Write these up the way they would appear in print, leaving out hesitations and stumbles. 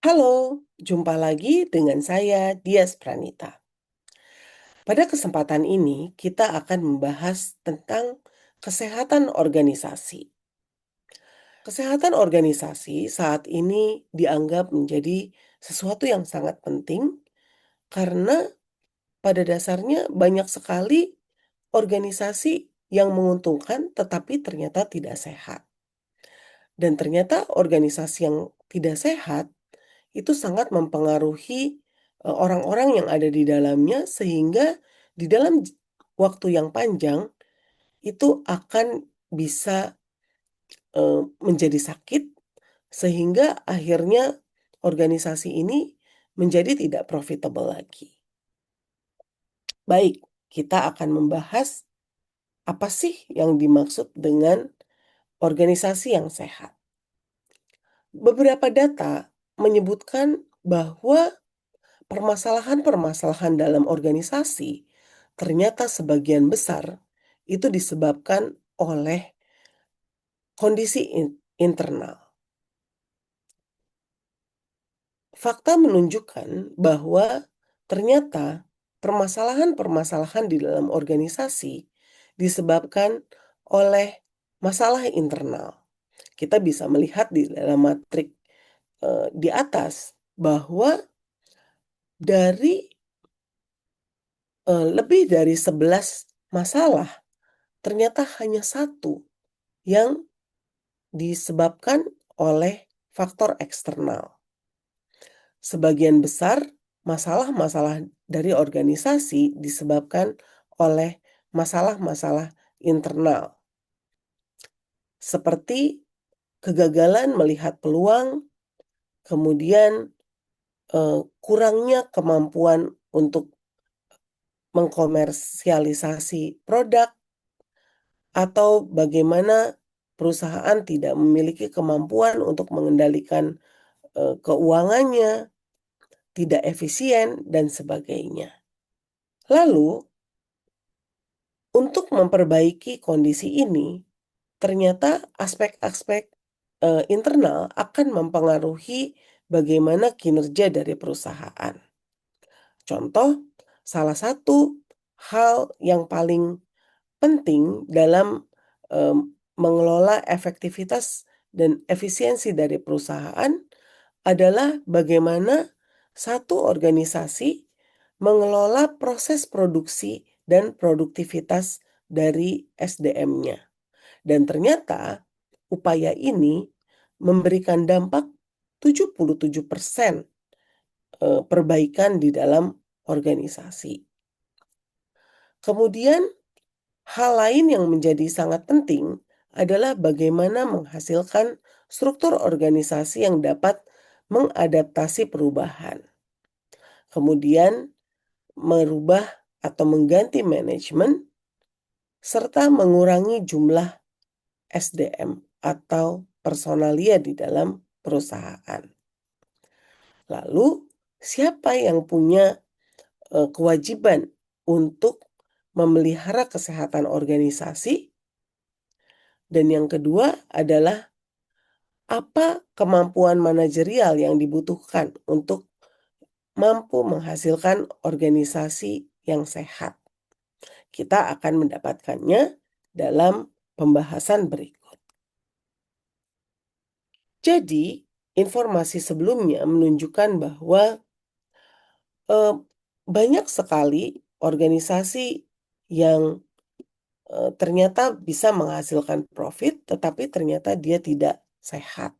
Halo, jumpa lagi dengan saya Dias Pranita. Pada kesempatan ini, kita akan membahas tentang kesehatan organisasi. Kesehatan organisasi saat ini dianggap menjadi sesuatu yang sangat penting karena pada dasarnya banyak sekali organisasi yang menguntungkan tetapi ternyata tidak sehat. Dan ternyata organisasi yang tidak sehat itu sangat mempengaruhi, orang-orang yang ada di dalamnya sehingga di dalam waktu yang panjang itu akan bisa, menjadi sakit sehingga akhirnya organisasi ini menjadi tidak profitable lagi. Baik, kita akan membahas apa sih yang dimaksud dengan organisasi yang sehat. Beberapa data menyebutkan bahwa permasalahan-permasalahan dalam organisasi ternyata sebagian besar itu disebabkan oleh kondisi internal. Fakta menunjukkan bahwa ternyata permasalahan-permasalahan di dalam organisasi disebabkan oleh masalah internal. Kita bisa melihat di dalam matrik di atas bahwa dari lebih dari 11 masalah, ternyata hanya satu yang disebabkan oleh faktor eksternal. Sebagian besar masalah-masalah dari organisasi disebabkan oleh masalah-masalah internal, seperti kegagalan melihat peluang, kemudian kurangnya kemampuan untuk mengkomersialisasi produk, atau bagaimana perusahaan tidak memiliki kemampuan untuk mengendalikan keuangannya, tidak efisien, dan sebagainya. Lalu, untuk memperbaiki kondisi ini, ternyata aspek-aspek internal akan mempengaruhi bagaimana kinerja dari perusahaan. Contoh, salah satu hal yang paling penting dalam mengelola efektivitas dan efisiensi dari perusahaan adalah bagaimana satu organisasi mengelola proses produksi dan produktivitas dari SDM-nya. Dan ternyata upaya ini memberikan dampak 77% perbaikan di dalam organisasi. Kemudian hal lain yang menjadi sangat penting adalah bagaimana menghasilkan struktur organisasi yang dapat mengadaptasi perubahan. Kemudian merubah atau mengganti manajemen serta mengurangi jumlah SDM atau personalia di dalam perusahaan. Lalu, siapa yang punya kewajiban untuk memelihara kesehatan organisasi? Dan yang kedua adalah apa kemampuan manajerial yang dibutuhkan untuk mampu menghasilkan organisasi yang sehat. Kita akan mendapatkannya dalam pembahasan berikut. Jadi, informasi sebelumnya menunjukkan bahwa banyak sekali organisasi yang ternyata bisa menghasilkan profit, tetapi ternyata dia tidak sehat.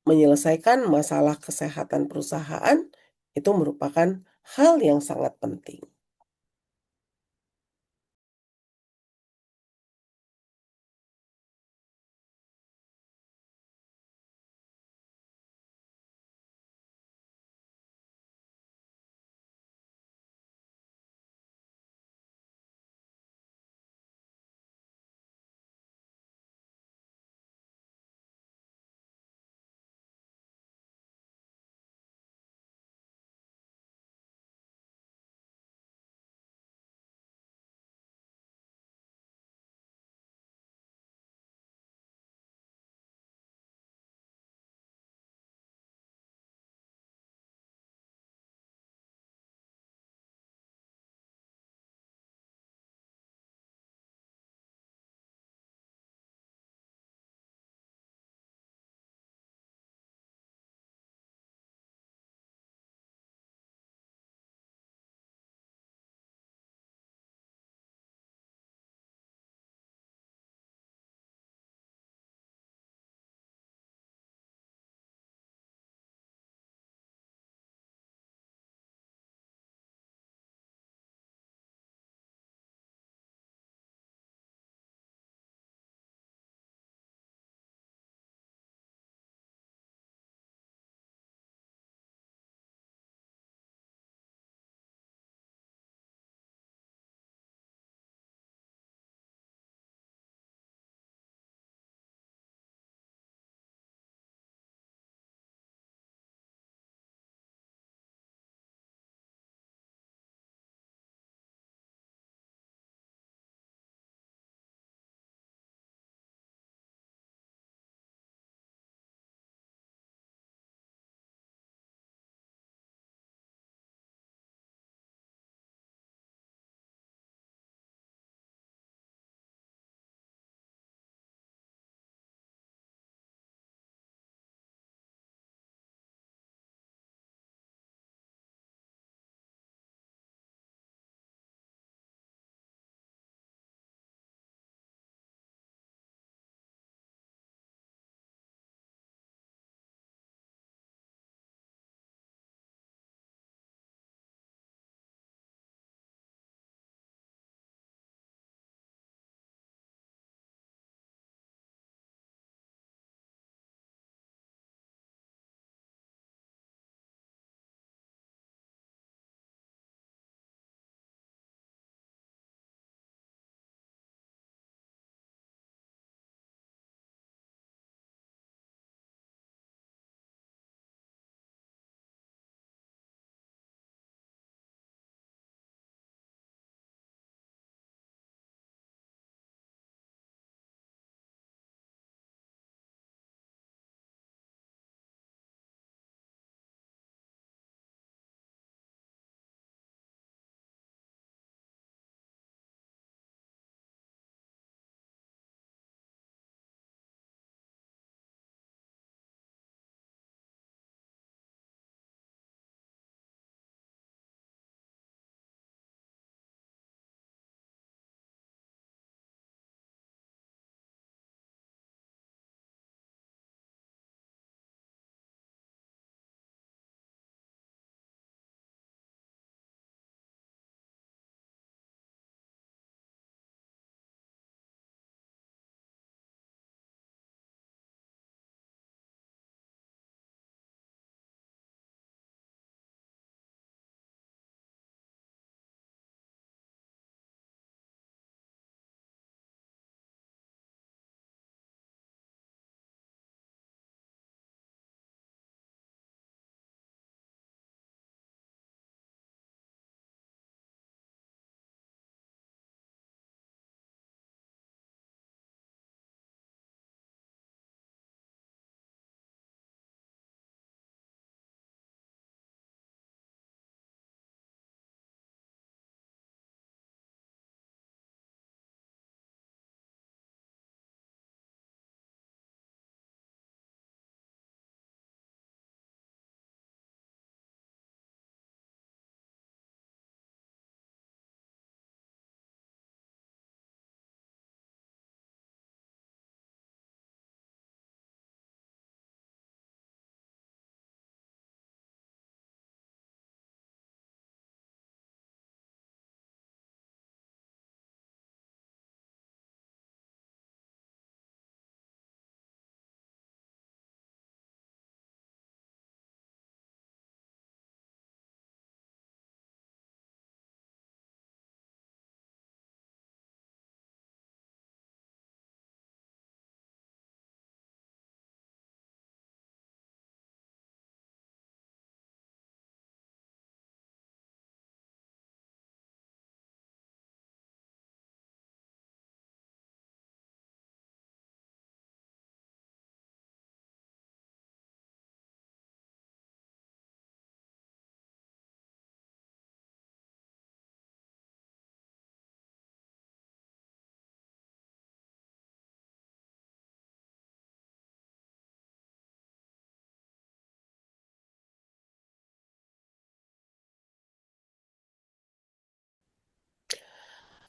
menyelesaikan masalah kesehatan perusahaan itu merupakan hal yang sangat penting.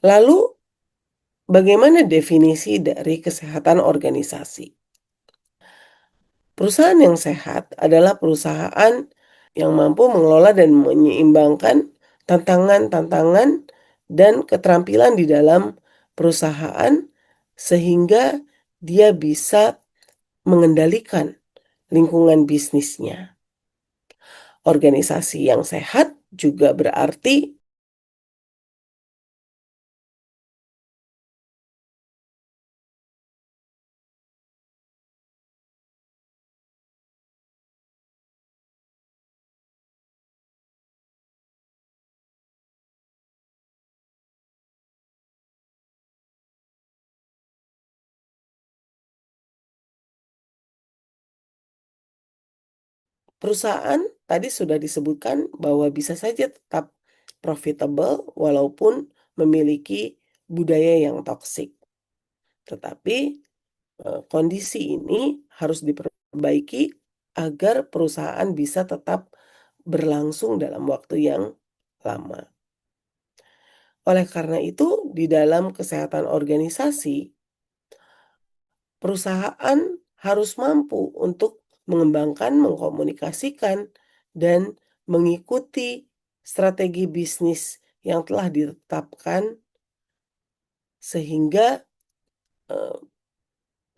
Lalu, bagaimana definisi dari kesehatan organisasi? Perusahaan yang sehat adalah perusahaan yang mampu mengelola dan menyeimbangkan tantangan-tantangan dan keterampilan di dalam perusahaan, sehingga dia bisa mengendalikan lingkungan bisnisnya. Organisasi yang sehat juga berarti perusahaan tadi sudah disebutkan bahwa bisa saja tetap profitable walaupun memiliki budaya yang toksik. Tetapi, kondisi ini harus diperbaiki agar perusahaan bisa tetap berlangsung dalam waktu yang lama. Oleh karena itu, di dalam kesehatan organisasi, perusahaan harus mampu untuk mengembangkan, mengkomunikasikan, dan mengikuti strategi bisnis yang telah ditetapkan sehingga, eee,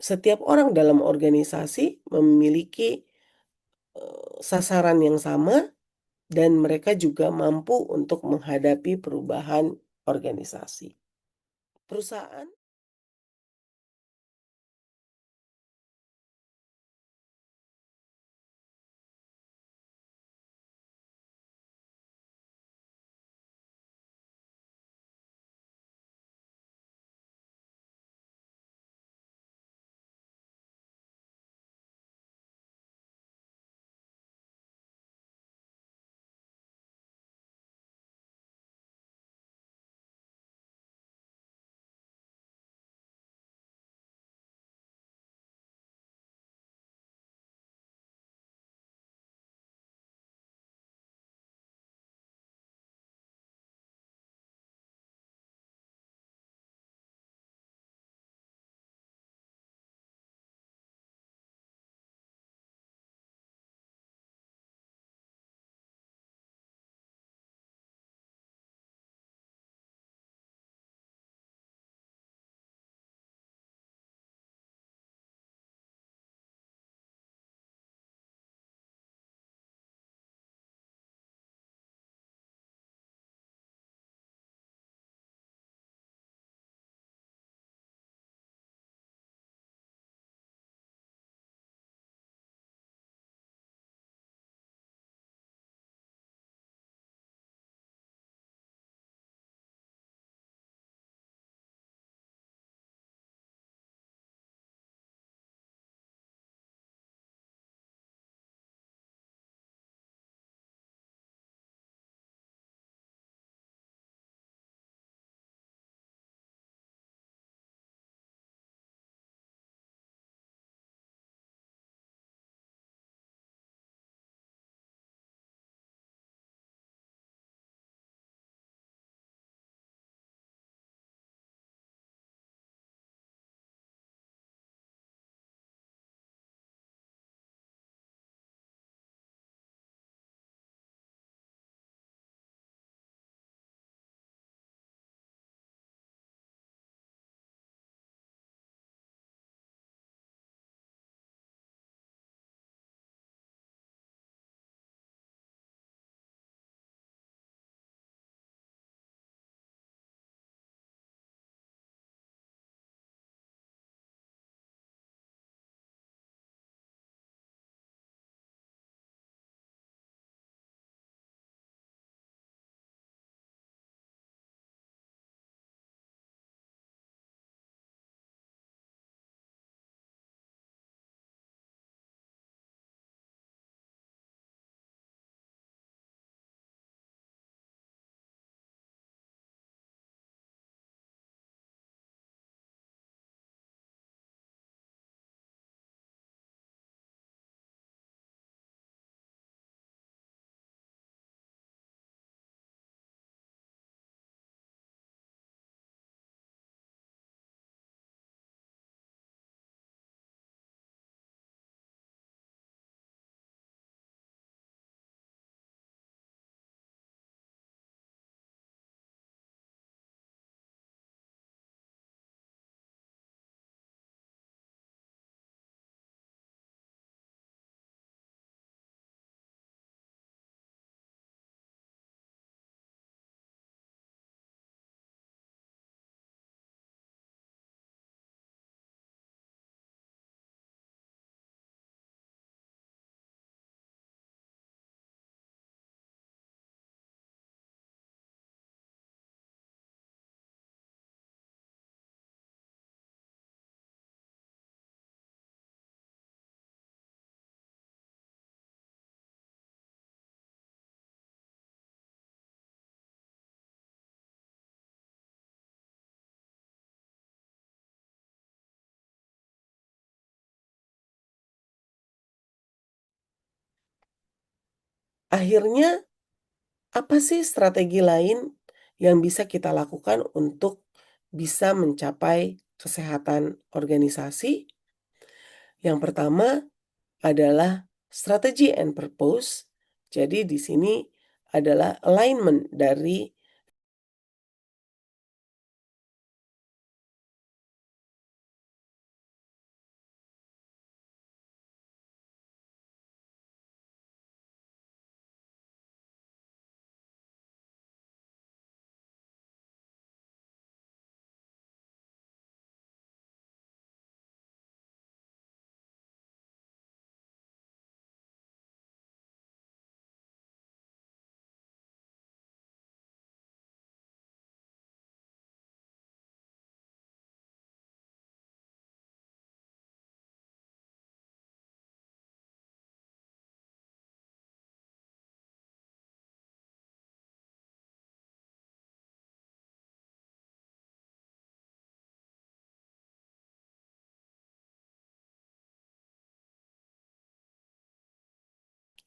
setiap orang dalam organisasi memiliki, sasaran yang sama dan mereka juga mampu untuk menghadapi perubahan organisasi. Perusahaan Akhirnya, apa sih strategi lain yang bisa kita lakukan untuk bisa mencapai kesehatan organisasi? Yang pertama adalah strategi and purpose. Jadi di sini adalah alignment dari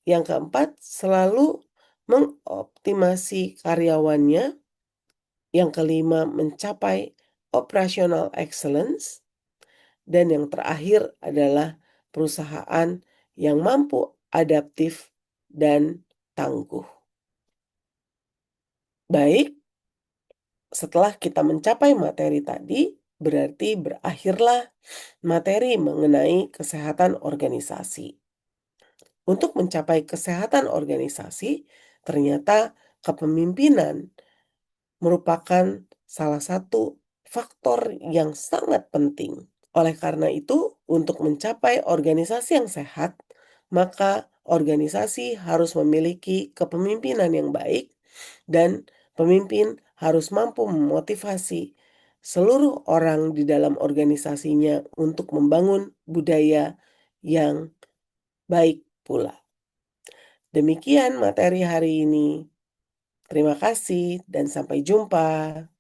yang keempat, selalu mengoptimasi karyawannya. Yang kelima, mencapai operational excellence. Dan yang terakhir adalah perusahaan yang mampu adaptif dan tangguh. Baik, setelah kita mencapai materi tadi, berarti berakhirlah materi mengenai kesehatan organisasi. Untuk mencapai kesehatan organisasi, ternyata kepemimpinan merupakan salah satu faktor yang sangat penting. Oleh karena itu, untuk mencapai organisasi yang sehat, maka organisasi harus memiliki kepemimpinan yang baik dan pemimpin harus mampu memotivasi seluruh orang di dalam organisasinya untuk membangun budaya yang baik pula. Demikian materi hari ini. Terima kasih dan sampai jumpa.